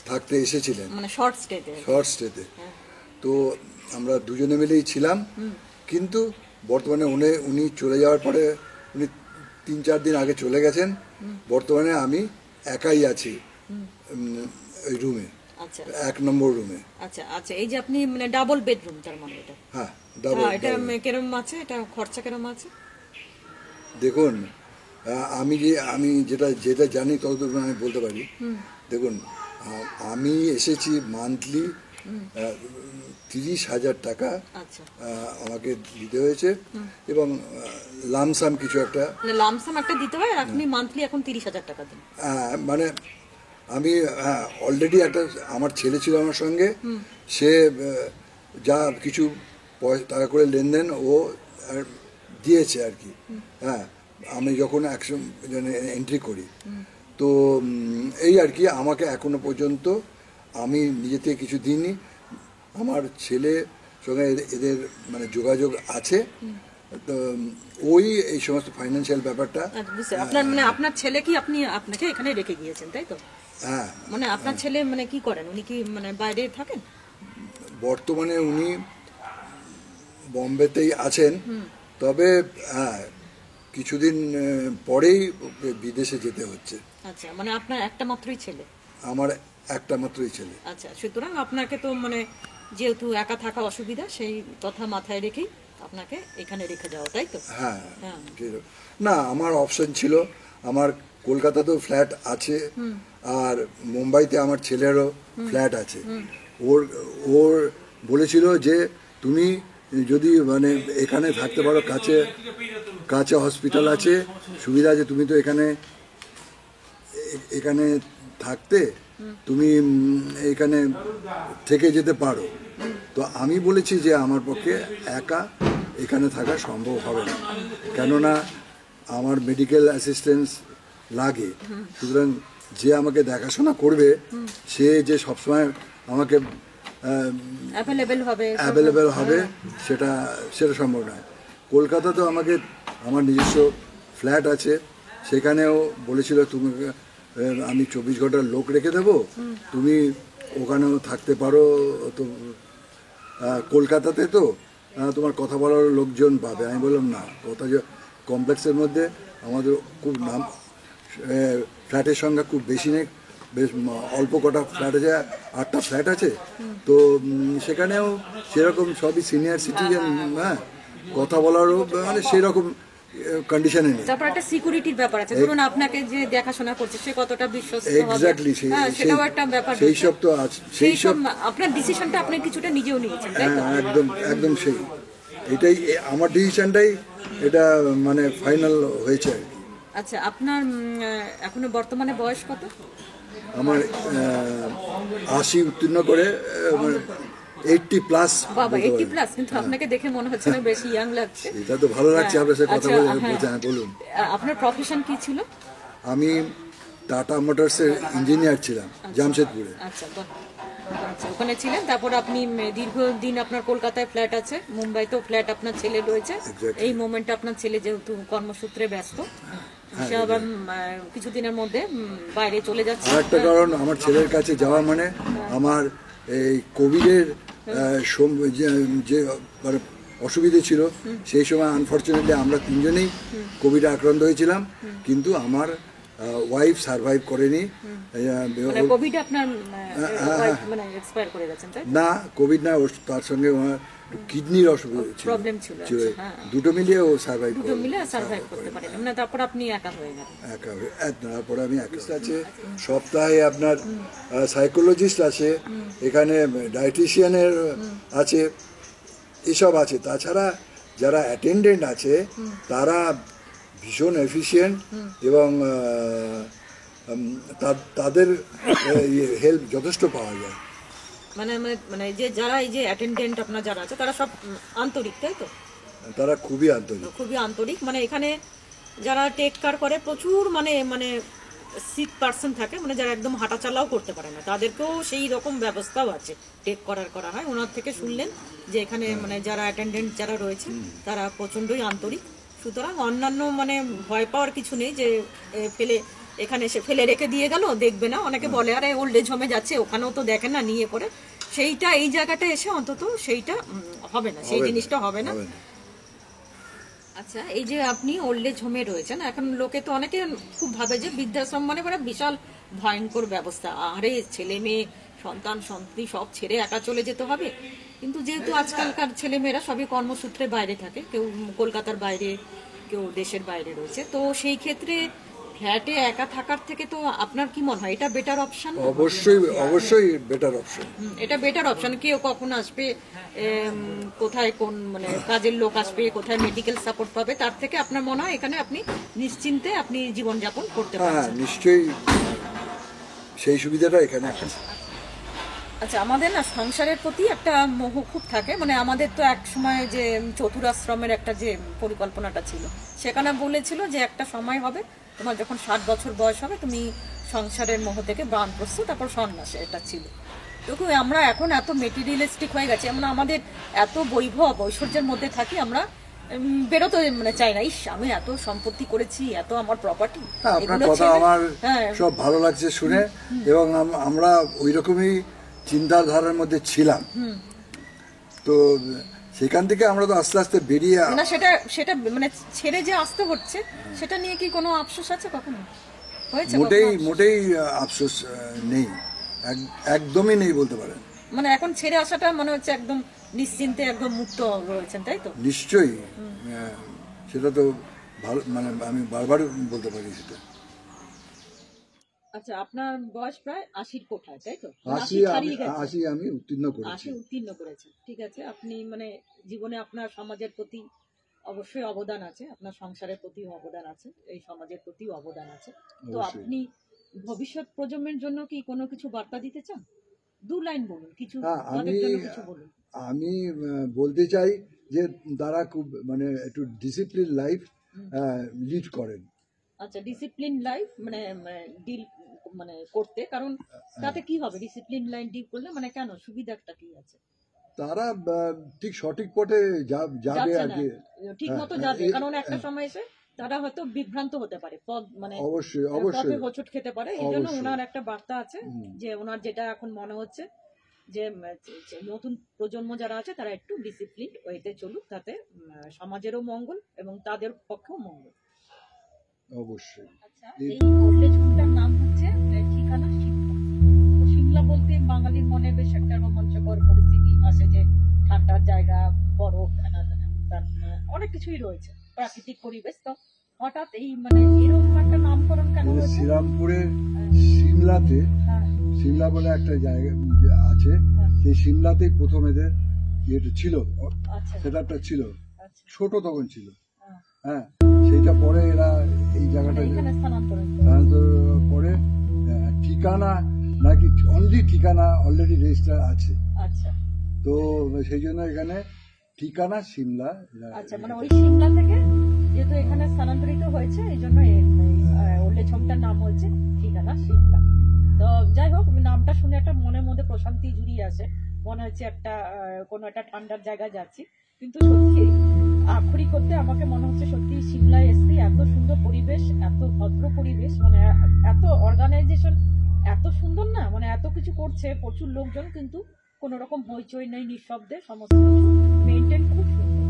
Speaker 8: থাকতে এসেছিলেন,
Speaker 1: মানে শর্ট স্টেতে।
Speaker 8: শর্ট স্টেতে। তো আমরা 2 জনে মিলেই ছিলাম, কিন্তু বর্তমানে উনি চলে যাওয়ার পরে, উনি 3-4 দিন আগে চলে গেছেন। বর্তমানে আমি একাই আছি ওই রুমে,
Speaker 1: আচ্ছা
Speaker 8: 1 নম্বর রুমে।
Speaker 1: আচ্ছা আচ্ছা, এই যে আপনি মানে ডাবল বেডরুম, তার মানে এটা?
Speaker 8: হ্যাঁ, ডাবল।
Speaker 1: এটা কিরম আছে, এটা খরচা কিরম আছে?
Speaker 8: দেখুন, আমি যেটা জানি ততটুকু আমি বলতে পারি। দেখুন, আমি এসেছি মান্থলি 30,000 টাকা
Speaker 1: আচ্ছা,
Speaker 8: আমাকে দিতে হয়েছে, এবং লামসাম কিছু একটা,
Speaker 1: মানে লামসাম একটা দিতে হয়, আর আপনি মান্থলি এখন 30,000 টাকা দিন।
Speaker 8: মানে আমি অলরেডি একটা, আমার ছেলে ছিল আমার সঙ্গে, সে যা কিছু টাকা করে লেনদেন ও দিয়েছে আর কি। হ্যাঁ, আমি যখন এন্ট্রি করি, তো এই আর কি। আমাকে এখনো পর্যন্ত আমি নিজে থেকে কিছু দিইনি। আমার ছেলে সঙ্গে এদের মানে যোগাযোগ আছে, তো ওই এই সমস্ত ফাইন্যান্সিয়াল ব্যাপারটা।
Speaker 1: আপনার মানে আপনার ছেলে কি আপনাকে এখানে রেখে গিয়েছেন, তাই তো?
Speaker 8: হ্যাঁ,
Speaker 1: মানে আপনার ছেলে মানে কি করেন, উনি কি মানে বাইরে থাকেন?
Speaker 8: বর্তমানে উনি বম্বেতেই আছেন, তবে হ্যাঁ কিছুদিন পরেই ওকে বিদেশে যেতে হচ্ছে।
Speaker 1: আচ্ছা, মানে আপনার একটা মাত্রই ছেলে?
Speaker 8: আমার একটা মাত্রই ছেলে।
Speaker 1: আচ্ছা, সুতরাং আপনাকে তো মানে যেহেতু একা থাকা অসুবিধা, সেই কথা মাথায় রেখেই আপনাকে এখানে রেখে যাওয়া, তাই তো?
Speaker 8: হ্যাঁ,
Speaker 1: হ্যাঁ।
Speaker 8: না, আমার অপশন ছিল, আমার কলকাতাতেও ফ্ল্যাট আছে, আর মুম্বাইতে আমার ছেলেরও ফ্ল্যাট আছে। ওর বলেছিল যে তুমি যদি মানে এখানে থাকতে পারো, কাছে হসপিটাল আছে, সুবিধা আছে, তুমি তো এখানে থাকতে, তুমি এখানে থেকে যেতে পারো। তো আমি বলেছি যে আমার পক্ষে একা এখানে থাকা সম্ভব হবে না, কেননা আমার মেডিকেল অ্যাসিস্ট্যান্স লাগে। সুতরাং যে আমাকে দেখাশোনা করবে, সে যে সবসময় আমাকে অ্যাভেলেবেল হবে সেটা সম্ভব নয়। কলকাতাতেও আমার নিজস্ব ফ্ল্যাট আছে, সেখানেও বলেছিল তুমি আমি 24 ঘন্টার লোক রেখে দেবো, তুমি ওখানেও থাকতে পারো। তো কলকাতাতে তো তোমার কথা বলার লোকজন পাবে। আমি বললাম না, কমপ্লেক্সের মধ্যে আমাদের খুব নাম, ফ্ল্যাটের সংখ্যা খুব বেশি নেই, বেশ অল্প কটা ফ্ল্যাট আছে, 8টা ফ্ল্যাট আছে। তো সেখানেও সেরকম সবই সিনিয়র সিটিজেন, হ্যাঁ, কথা বলারও মানে সেরকম কন্ডিশনে নেই।
Speaker 1: তারপর একটা সিকিউরিটির ব্যাপার আছে, ধরুন আপনাকে যে দেখাশোনা করছে সে কতটা বিশ্বস্ত হবে।
Speaker 8: এক্স্যাক্টলি,
Speaker 1: সেটাও একটা ব্যাপার।
Speaker 8: সেই সব তো আছে, সেই সব
Speaker 1: আপনার ডিসিশনটা আপনি কিছুটা নিজেও নিয়েছেন, তাই তো?
Speaker 8: একদম সেই, এটাই আমার ডিসিশনটাই, এটা মানে ফাইনাল হয়েছে আর কি।
Speaker 1: আচ্ছা, আপনার এখনো বর্তমানে বয়স কত?
Speaker 8: আমার 80 উত্তীর্ণ করে 80+।
Speaker 1: বাবা, 80+, কিন্তু আপনাকে দেখে মনে হচ্ছে না বেশি ইয়াং লাগছে।
Speaker 8: এটা তো ভালো লাগছে আপনার সাথে কথা বলে। বলুন,
Speaker 1: আপনার প্রফেশন কি ছিল?
Speaker 8: আমি টাটা মোটরসের ইঞ্জিনিয়ার ছিলাম জামশেদপুরে।
Speaker 1: আচ্ছা বাহ। আচ্ছা ওখানে ছিলেন, তারপর আপনি দীর্ঘদিন আপনার কলকাতায় ফ্ল্যাট আছে, মুম্বাইতেও ফ্ল্যাট আপনার ছেলে রয়েছে।
Speaker 8: Exactly.
Speaker 1: এই মোমেন্টে আপনার ছেলে যেহেতু কর্মসূত্রে ব্যস্ত, সে আবার কিছুদিনের মধ্যে বাইরে চলে যাচ্ছে।
Speaker 8: আর একটা কারণ, আমার ছেলের কাছে যাওয়া মানে আমার এই কোভিডের যে মানে অসুবিধে ছিল, সেই সময় আনফর্চুনেটলি আমরা তিনজনেই কোভিডে আক্রান্ত হয়েছিলাম, কিন্তু আমার ওয়াইফ সারভাইভ করেনি।
Speaker 1: মানে কোভিড আপনার মানে এক্সপায়ার করে গেছেন তাই?
Speaker 8: না, কোভিড না, তার সঙ্গে আমার কিডনির অসুবিধা
Speaker 1: প্রবলেম ছিল,
Speaker 8: দুটো মিলিয়ে ও সারভাইভ
Speaker 1: দুটো মিলে সারভাইভ করতে পারেন। মানে তারপর আপনি একা হয়ে গেলেন।
Speaker 8: একা হয়ে তারপরে আমি একা আছে। সপ্তাহে আপনার সাইকোলজিস্ট আছে, এখানে ডায়েটিশিয়ানের আছে, এসব আছে। তাছাড়া যারা অ্যাটেন্ডেন্ট আছে তারা ভীষণ এফিশিয়েন্ট এবং তাদের হেল্প যথেষ্ট পাওয়া যায়।
Speaker 1: মানে মানে যে যারা এই যে অ্যাটেন্ডেন্ট আপনার যারা আছে তারা সব আন্তরিক, তাই তো?
Speaker 8: তারা খুবই আন্তরিক,
Speaker 1: খুবই আন্তরিক। মানে এখানে যারা টেক কেয়ার করে প্রচুর মানে মানে সিক পার্সন থাকে, মানে যারা একদম হাঁটাচালাও করতে পারে না, তাদেরকেও সেই রকম ব্যবস্থাও আছে টেক করা হয়। ওনার থেকে শুনলেন যে এখানে মানে যারা অ্যাটেন্ডেন্ট যারা রয়েছে তারা প্রচণ্ডই আন্তরিক। সুতরাং অন্যান্য মানে ভয় পাওয়ার কিছু নেই যে এখানে এসে ফেলে রেখে দিয়ে গেল, দেখবে না। অনেকে বলে আরে ওল্ড এজ হোমে যাচ্ছে, ওখানেও তো দেখেন না নিয়ে পড়ে। সেইটা এই জায়গাটা এসে অন্তত সেইটা হবে না, সেই জিনিসটা হবে না। আচ্ছা, এই যে আপনি ওল্ড এজ হোমে রয়েছেন, এখন লোকে তো অনেকে খুব ভাবে যে বৃদ্ধাশ্রম মানে বিশাল ভয়ঙ্কর ব্যবস্থা, আরে ছেলে মেয়ে সন্তান সন্ততি সব ছেড়ে একা চলে যেতে হবে। কিন্তু যেহেতু আজকালকার ছেলেমেয়েরা সবই কর্মসূত্রে বাইরে থাকে, কেউ কলকাতার বাইরে, কেউ দেশের বাইরে রয়েছে, তো সেই ক্ষেত্রে ফ্ল্যাটে একা থাকার থেকে তো আপনার কি মনে হয় এটা বেটার অপশন?
Speaker 8: অবশ্যই বেটার অপশন।
Speaker 1: এটা বেটার অপশন। কেউ কখন আসবে, কোথায় কোন মানে কাজের লোক আসবে, কোথায় মেডিকেল সাপোর্ট পাবে, তার থেকে আপনার মনে হয় এখানে আপনি নিশ্চিন্তে আপনি জীবনযাপন করতে পারছেন।
Speaker 8: হ্যাঁ, নিশ্চয়ই সেই সুবিধাটা এখানে আছে।
Speaker 1: আচ্ছা, আমাদের না সংসারের প্রতি একটা মোহ খুব থাকে। মানে আমাদের তো এক সময় যে চতুরাশ্রমের একটা যে পরিকল্পনাটা ছিল, সেখানে বলেছিল যে একটা সময় হবে তোমার যখন 60 বছর বয়স হবে তুমি সংসারের মোহ থেকে বানপ্রস্থ, তারপর সন্ন্যাসে, এটা ছিল। তো আমরা এখন এত মেটেরিয়ালিস্টিক হয়ে গেছে, আমরা আমাদের এত বৈভব ঐশ্বর্যের মধ্যে থাকি, আমরা বেরোতে মানে চাই না। ইস, আমি এত সম্পত্তি করেছি, এত আমার প্রপার্টি।
Speaker 8: আপনার কথা আমার সব ভালো লাগছে শুনে, এবং আমরা ওই রকমই চিন্তাধারার মধ্যে ছিলাম। তো সেখান থেকে আমরা তো আস্তে আস্তে বেরিয়ে
Speaker 1: না, সেটা মানে ছেড়ে যে আসতে হচ্ছে, সেটা নিয়ে কি কোনো আফসোস আছে কখনো? হয়েছে?
Speaker 8: মোটেই আফসোস নেই, একদমই নেই বলতে পারেন।
Speaker 1: মানে এখন ছেড়ে আসাটা মনে হচ্ছে একদম নিশ্চিন্তে একদম মুক্ত রয়েছেন, তাই তো?
Speaker 8: নিশ্চয়ই, সেটা তো ভালো, মানে আমি বারবার বলতে পারি সেটা।
Speaker 1: আচ্ছা, আপনার বয়স প্রায় 80 কোঠায়, তাই তো?
Speaker 8: 80 আমি উত্তীর্ণ করেছি।
Speaker 1: 80 উত্তীর্ণ করেছেন, ঠিক আছে। আপনি মানে জীবনে আপনার সমাজের প্রতি অবশ্যই অবদান আছে, আপনার সংসারের প্রতিও অবদান আছে, এই সমাজের প্রতিও অবদান আছে। তো আপনি ভবিষ্যৎ প্রজন্মের জন্য কি কোনো কিছু বার্তা দিতে চান? 2 লাইন বলুন, কিছু তাদের জন্য কিছু বলুন।
Speaker 8: আমি বলতে চাই যে তারা খুব মানে একটু ডিসিপ্লিন লাইফ লিড করেন।
Speaker 1: আচ্ছা, ডিসিপ্লিন লাইফ মানে ডিল মানে করতে, কারণ তাতে কি হবে ডিসিপ্লিন লাইন ডিল করলে? মানে কেন, সুবিধাটা কি আছে?
Speaker 8: তারা ঠিক সঠিক পথে যাবে আর কি,
Speaker 1: ঠিক মতো যাবে। কারণ একটা সময় এসে তারা হয়তো বিভ্রান্ত হতে পারে, পথ মানে
Speaker 8: অবশ্যই
Speaker 1: পথে হোঁচট খেতে পারে। এই জন্য ওনার একটা বার্তা আছে যে ওনার যেটা এখন মনে হচ্ছে যে নতুন প্রজন্ম যারা আছে তারা একটু ডিসিপ্লিন ওয়েতে চলুক, তাতে সমাজেরও মঙ্গল এবং তাদের পক্ষেও মঙ্গল।
Speaker 8: অবশ্যই।
Speaker 1: আচ্ছা, এই ওল্ড এজ হোমটার নাম হচ্ছে ঠিকানা সিমলা। সিমলা বলতে বাঙালির মনে বেশ একটা রোমাঞ্চকর পরিস্থিতি আসে, যে ঠান্ডার জায়গা, বরফ, অনেক কিছুই রয়েছে, প্রাকৃতিক পরিবেশ। তো হঠাৎ এই মানে এরকম একটা নামকরণ কেন হয়েছে?
Speaker 8: শ্রীরামপুরের সিমলাতে, সিমলা বলে একটা জায়গা আছে, সেই সিমলাতেই প্রথম এদের ইয়েটা ছিল, সেটআপটা ছিল, ছোট তখন ছিল। হ্যাঁ, সেইটা পরে এরা এই জায়গাটা স্থানান্তর পরে ঠিকানা নাকি অনলি ঠিকানা অলরেডি রেজিস্টার আছে।
Speaker 1: আচ্ছা,
Speaker 8: তো সেই জন্য এখানে ঠিকানা সিমলা।
Speaker 1: আচ্ছা, মানে ওই সিমলা থেকে যেহেতু এখানে স্থানান্তরিত হয়েছে, এই জন্য ওল্ড এজ হোমটার নাম হচ্ছে ঠিকানা সিমলা। তো যাই হোক, নামটা শুনে একটা মনের মধ্যে প্রশান্তি জুড়িয়ে আসে, মনে হচ্ছে একটা কোনো একটা ঠান্ডার জায়গায় যাচ্ছি। কিন্তু সত্যি আক্ষরিক করতে আমাকে মনে হচ্ছে সত্যি সিমলায় এসছি, এত সুন্দর পরিবেশ, এত ভদ্র পরিবেশ, মানে এত অর্গানাইজেশন এত সুন্দর না, মানে এত কিছু করছে, প্রচুর লোকজন, কিন্তু কোনো রকম হইচই নেই, নিঃশব্দে সমস্ত কিছু মেনটেন, খুব সুন্দর।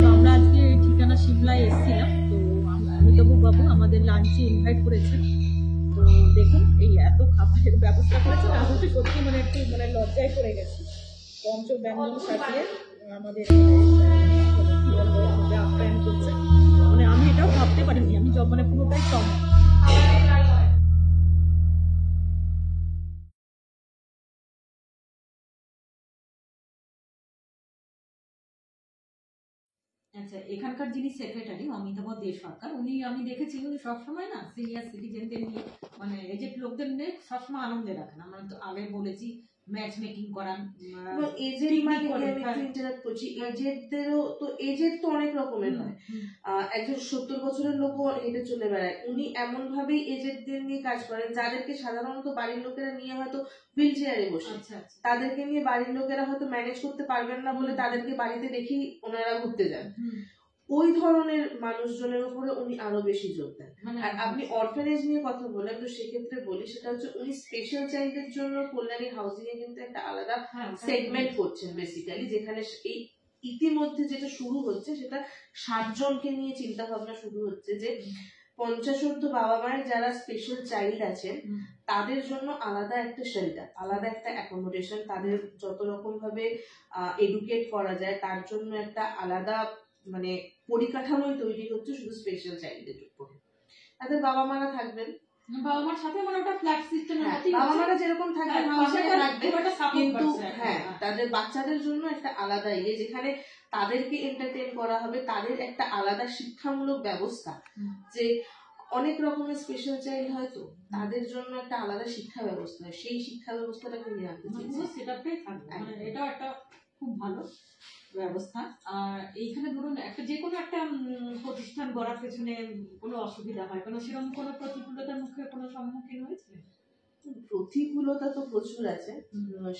Speaker 1: তো আমরা আজকে ঠিকানা সিমলায় এসেছিলাম, তো অমিতাভ বাবু আমাদের লাঞ্চে ইনভাইট করেছেন। তো দেখুন এই এত খাবারের ব্যবস্থা করেছেন, আমি তো সত্যি মানে একটু মানে লজ্জায় পড়ে গেছি। পঞ্চ ব্যঞ্জন সাজিয়ে আমাদের কি বলবো আপ্যায়ন করছে, মানে আমি এটাও ভাবতে পারিনি, আমি মানে পুরোটাই কম। আচ্ছা, এখানকার যিনি সেক্রেটারি অমিতাভ দে সরকার, উনি আমি দেখেছি উনি সবসময় না সিনিয়র সিটিজেনদের নিয়ে, মানে এজেড লোকদের নিয়ে সবসময় আনন্দে রাখেন। আমরা তো আগে বলেছি ম্যাচ মেকিং করান,
Speaker 9: এজেড মানে আমি একটু ইন্টারাপ্ট করছি, এজেডদেরও তো এজেড তো অনেক রকমের হয়। একজন 70 বছরের লোকও হেঁটে চলে বেড়ায়, উনি এমন ভাবেই এজেডদের নিয়ে কাজ করেন যাদেরকে সাধারণত বাড়ির লোকেরা নিয়ে হয়তো হুইল চেয়ারে বসে, তাদেরকে নিয়ে বাড়ির লোকেরা হয়তো ম্যানেজ করতে পারবেন না বলে তাদেরকে বাড়িতে রেখেই ওনারা ঘুরতে যান। ওই ধরনের মানুষজনের উপরে উনি আরো বেশি জোর দেন। আর আপনি অরফানেজ নিয়ে কথা বলেন, তো সেক্ষেত্রে বলি সেটা হচ্ছে উনি স্পেশাল চাইল্ডের জন্য কল্যাণী হাউজিং এ কিন্তু একটা আলাদা সেগমেন্ট করছেন বেসিক্যালি, যেখানে এই ইতিমধ্যে যেটা শুরু হচ্ছে সেটা 60 জনকে নিয়ে চিন্তা ভাবনা শুরু হচ্ছে, যে 50 বাবা মায়ের যারা স্পেশাল চাইল্ড আছেন তাদের জন্য আলাদা একটা শেল্টার, আলাদা একটা অ্যাকোমোডেশন, তাদের যত রকম ভাবে এডুকেট করা যায় তার জন্য একটা আলাদা মানে পরিকাঠামোই তৈরি হচ্ছে শুধু স্পেশাল চাইল্ডের উপরে। তাদের বাবা মারা থাকবেন, বাবা মার সাথে মানে ওটা ফ্ল্যাট সিস্টেম, বাবা মারা যেরকম থাকবেন কিন্তু হ্যাঁ তাদের বাচ্চাদের জন্য একটা আলাদা যেখানে তাদেরকে এন্টারটেইন করা হবে, তাদের একটা আলাদা শিক্ষামূলক ব্যবস্থা, যে অনেক রকমের স্পেশাল চাইল্ড হয়তো তাদের জন্য একটা আলাদা শিক্ষা ব্যবস্থা, সেই শিক্ষা ব্যবস্থাটাকে নিয়ে আনতে চাইছে, সেটাতেই থাকবে। এটাও একটা খুব ভালো ব্যবস্থা। আর এইখানে ধরুন একটা যে কোনো একটা প্রতিষ্ঠান গড়ার পেছনে কোনো অসুবিধা হয়, কোনো সেরকম কোনো প্রতিকূলতার মুখে কোনো সম্মুখীন হয়েছে? প্রতিকূলতা তো প্রচুর আছে,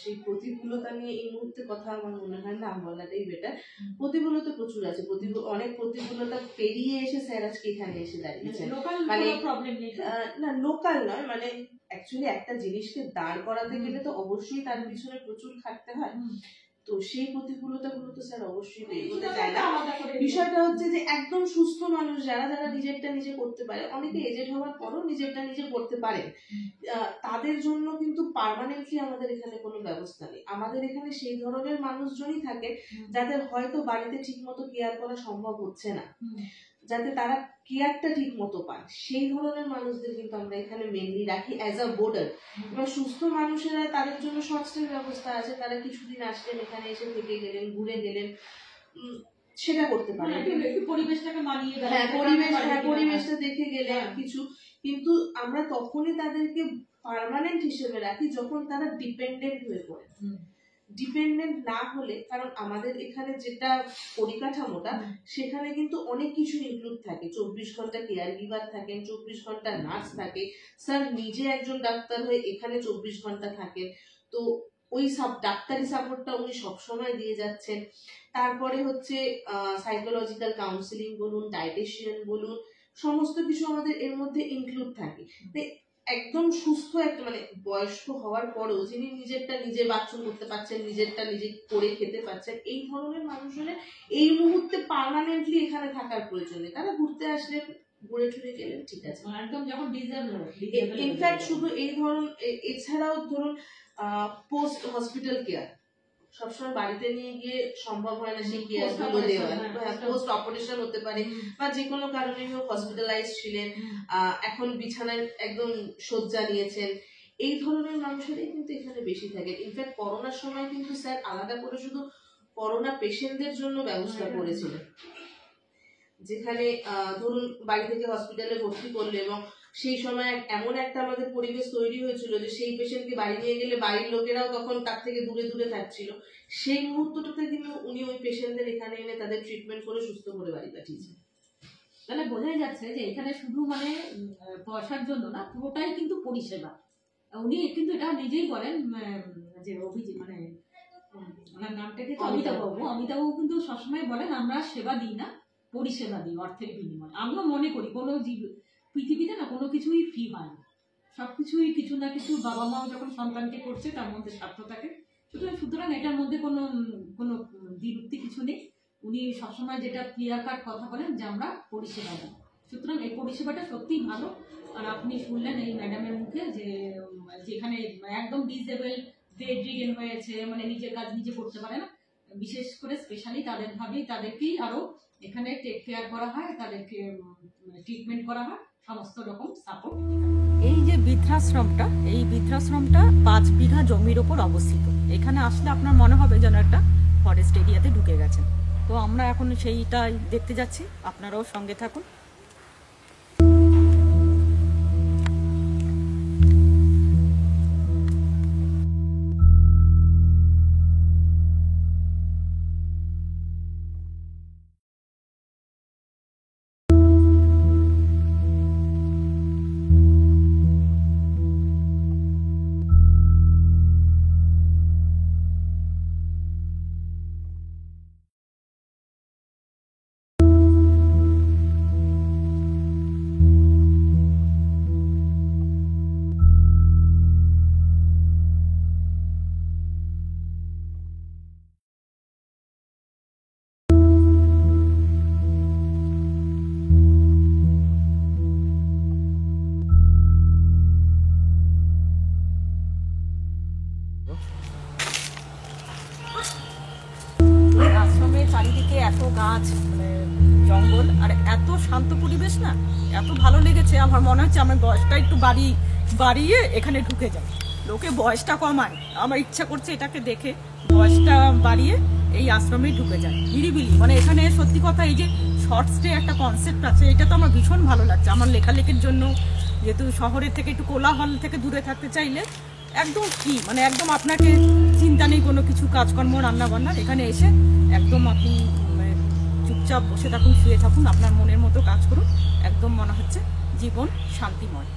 Speaker 9: সেই প্রতিকূলতা নিয়ে এই মুহূর্তে কথা আমার মনে হয় না বলাটাই বেটার। প্রতিকূলতা প্রচুর আছে, অনেক প্রতিকূলতা পেরিয়ে এসে স্যার আজকে এখানে এসে দাঁড়িয়েছে। মানে না লোকাল নয়, মানে অ্যাকচুয়ালি একটা জিনিসকে দাঁড় করাতে গেলে তো অবশ্যই তার পিছনে প্রচুর খাটতে হয়, তো সেই প্রতিকূলতা গুলো তো স্যার অবশ্যই পেরোতে চায় না। বিষয়টা হচ্ছে যে একদম সুস্থ মানুষ যারা যারা নিজেরটা নিজে করতে পারে, অনেকে এজেড হওয়ার পরও নিজেরটা নিজে করতে পারে, তাদের জন্য কিন্তু পার্মানেন্টলি আমাদের এখানে কোনো ব্যবস্থা নেই। আমাদের এখানে সেই ধরনের মানুষজনই থাকে যাদের হয়তো বাড়িতে ঠিক মতো কেয়ার করা সম্ভব হচ্ছে না, যাতে তারা কেয়ারটা ঠিক মতো পায়, সেই ধরনের মানুষদের কিন্তু আমরা এখানে মেনলি রাখি অ্যাজ আ বোর্ডার। এবার সুস্থ মানুষেরা তাদের জন্য শর্ট স্টের ব্যবস্থা আছে, তারা কিছুদিন আসলেন, এখানে এসে থেকে গেলেন, ঘুরে গেলেন, সেটা করতে পারে, পরিবেশটাকে মানিয়ে পরিবেশটা দেখে গেলে কিছু। কিন্তু আমরা তখনই তাদেরকে পার্মানেন্ট হিসেবে রাখি যখন তারা ডিপেন্ডেন্ট হয়ে পড়ে। ডিপেন্ডেন্ট না হলে, কারণ আমাদের এখানে যেটা পরিকাঠামোটা সেখানে কিন্তু অনেক কিছু ইনক্লুড থাকে, 24 ঘন্টা কেয়ার গিভার থাকেন, 24 ঘন্টা নার্স থাকে, স্যার নিজে একজন ডাক্তার হয়ে এখানে 24 ঘন্টা থাকে, তো ওই ডাক্তারি সাপোর্টটা উনি সবসময় দিয়ে যাচ্ছেন। তারপরে হচ্ছে সাইকোলজিক্যাল কাউন্সিলিং বলুন, ডায়েটিশিয়ান বলুন, সমস্ত কিছু আমাদের এর মধ্যে ইনক্লুড থাকে। একদম সুস্থ একটা মানে বয়স্ক হওয়ার পরেও যিনি নিজেরটা নিজে বাথরুম করতে পারছেন, নিজেরটা নিজে করে খেতে পারছেন, এই ধরনের মানুষজনের এই মুহূর্তে পার্মানেন্টলি এখানে থাকার প্রয়োজন নেই। তারা ঘুরতে আসলেন, ঘুরে টুরে গেলেন, ঠিক আছে, একদম যখন ইনফ্যাক্ট শুধু এই ধরুন, এছাড়াও ধরুন পোস্ট হসপিটাল কেয়ার, সবসময় বাড়িতে নিয়ে গিয়ে সম্ভব হয় না সেই কেয়ার গুলো দেওয়া। পোস্ট অপারেশন হতে পারে বা যে কোনো কারণে হোক হসপিটালাইজ ছিলেন, এখন বিছানায় একদম শয্যা নিয়েছেন, এই ধরনের মানুষেরাই কিন্তু এখানে বেশি থাকে। ইনফ্যাক্ট করোনার সময় কিন্তু স্যার আলাদা করে শুধু করোনা পেশেন্টদের জন্য ব্যবস্থা করেছিলেন, যেখানে ধরুন বাড়ি থেকে হসপিটালে ভর্তি করলে এবং সেই সময় এমন একটা আমাদের পরিবেশ তৈরি হয়েছিল যে সেই পেশেন্টকে বাড়ি নিয়ে গেলে বাড়ির লোকেরাও তখন তার থেকে দূরে দূরে থাকছিল, সেই মুহূর্তটাতে কিন্তু উনি ওই পেশেন্টদের এখানে এনে তাদের ট্রিটমেন্ট করে সুস্থ করে বাড়ি পাঠিয়েছেন।
Speaker 1: তাহলে বোঝাই যাচ্ছে যে এখানে শুধু মানে পয়সার জন্য না, পুরোটাই কিন্তু পরিষেবা। উনি কিন্তু এটা নিজেই বলেন যে মানে ওনার নামটা কি অমিতাভবাবু, অমিতাভবাবু কিন্তু সবসময় বলেন আমরা সেবা দিই না, পরিষেবা দিই অর্থের বিনিময়ে। আমিও মনে করি কোনো পৃথিবীতে না কোনো কিছুই ফ্রি হয় না, সবকিছুই কিছু না কিছু বাবা মাও যখন সন্তানকে করছে তার মধ্যে স্বার্থ থাকে। সুতরাং এটার মধ্যে কোনো কোনো দ্বিরুক্তি কিছু নেই। উনি সবসময় যেটা ক্লিয়ার কাট কথা বলেন যে আমরা পরিষেবা দিই, সুতরাং এই পরিষেবাটা সত্যিই ভালো। আর আপনি শুনলেন এই ম্যাডামের মুখে যে যেখানে একদম ডিসেবল বেড রিডেন হয়েছে, মানে নিজের কাজ নিজে করতে পারে না, বিশেষ করে স্পেশালি তাদের ভাবেই তাদেরকেই আরো এখানে টেক কেয়ার করা হয়, তাদেরকে ট্রিটমেন্ট করা হয়, সমস্ত রকম সাপোর্ট। এই যে বৃদ্ধাশ্রমটা, এই বৃদ্ধাশ্রমটা 5 বিঘা জমির ওপর অবস্থিত। এখানে আসলে আপনার মনে হবে যেন একটা ফরেস্ট এরিয়াতে ঢুকে গেছেন। তো আমরা এখন সেইটাই দেখতে যাচ্ছি, আপনারাও সঙ্গে থাকুন। আশ্রমের চারিদিকে এত গাছ, জঙ্গল আর এত শান্ত পরিবেশ না, এত ভালো লেগেছে। আমার মনে হচ্ছে আমার বয়সটা একটু বাড়িয়ে এখানে ঢুকে যায়। লোকে বয়সটা কমায়, আমার ইচ্ছা করছে এটাকে দেখে বয়সটা বাড়িয়ে এই আশ্রমে ঢুকে যায় নিরিবিলি। মানে এখানে সত্যি কথা এই যে শর্ট স্টে একটা কনসেপ্ট আছে, এটা তো আমার ভীষণ ভালো লাগছে। আমার লেখালেখির জন্য যেহেতু শহরের থেকে একটু কোলাহল থেকে দূরে থাকতে চাইলে একদম ফ্রি, মানে একদম আপনাকে চিন্তা নেই কোনো কিছু কাজকর্ম রান্না বান্নার। এখানে এসে একদম আপনি চুপচাপ বসে থাকুন, শুয়ে থাকুন, আপনার মনের মতো কাজ করুন, একদম মনে হচ্ছে জীবন শান্তিময়।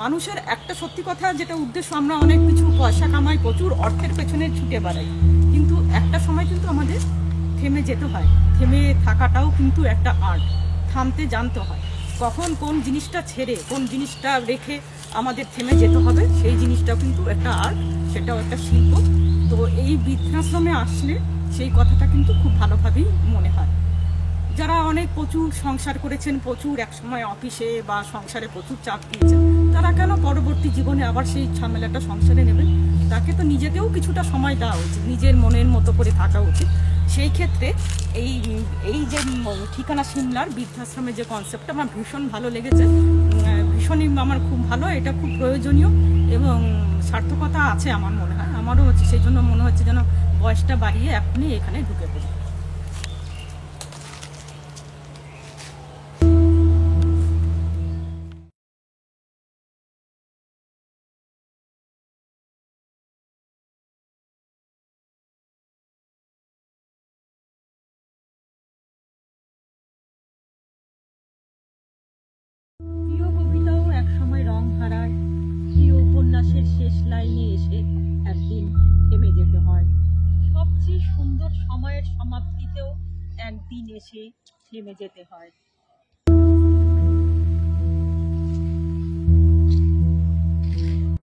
Speaker 1: মানুষের একটা সত্যি কথা যেটা উদ্দেশ্য, আমরা অনেক কিছু পয়সা কামাই, প্রচুর অর্থের পেছনে ছুটে বেড়াই, কিন্তু একটা সময় কিন্তু আমাদের থেমে যেতে হয়। থেমে থাকাটাও কিন্তু একটা আর্ট, থামতে জানতে হয়। কখন কোন জিনিসটা ছেড়ে কোন জিনিসটা রেখে আমাদের থেমে যেতে হবে, সেই জিনিসটাও কিন্তু একটা আর্ট, সেটাও একটা শিল্প। তো এই বৃদ্ধাশ্রমে আসলে সেই কথাটা কিন্তু খুব ভালোভাবেই মনে হয়। যারা অনেক প্রচুর সংসার করেছেন, প্রচুর একসময় অফিসে বা সংসারে প্রচুর চাপ দিয়েছেন, তারা কেন পরবর্তী জীবনে আবার সেই ঝামেলাটা সংসারে নেবেন? তাকে তো নিজেকেও কিছুটা সময় দেওয়া উচিত, নিজের মনের মতো করে থাকা উচিত। সেই ক্ষেত্রে এই যে ঠিকানা সিমলার বৃদ্ধাশ্রমের যে কনসেপ্টটা আমার ভীষণ ভালো লেগেছে, ভীষণই আমার খুব ভালো, এটা খুব প্রয়োজনীয় এবং সার্থকতা আছে আমার মনে হয়, আমারও হচ্ছে। সেই জন্য মনে হচ্ছে যেন বয়সটা বাড়িয়ে আপনি এখানে ঢুকে পড়েন। প্রিয় কবিতাও একসময় রং হারায়, প্রিয় উপন্যাসের শেষ লাইনে এসে একদিন থেমে যেতে হয়। সবচেয়ে সুন্দর সময়ের সমাপ্তিতেও একদিন এসে থেমে যেতে হয়।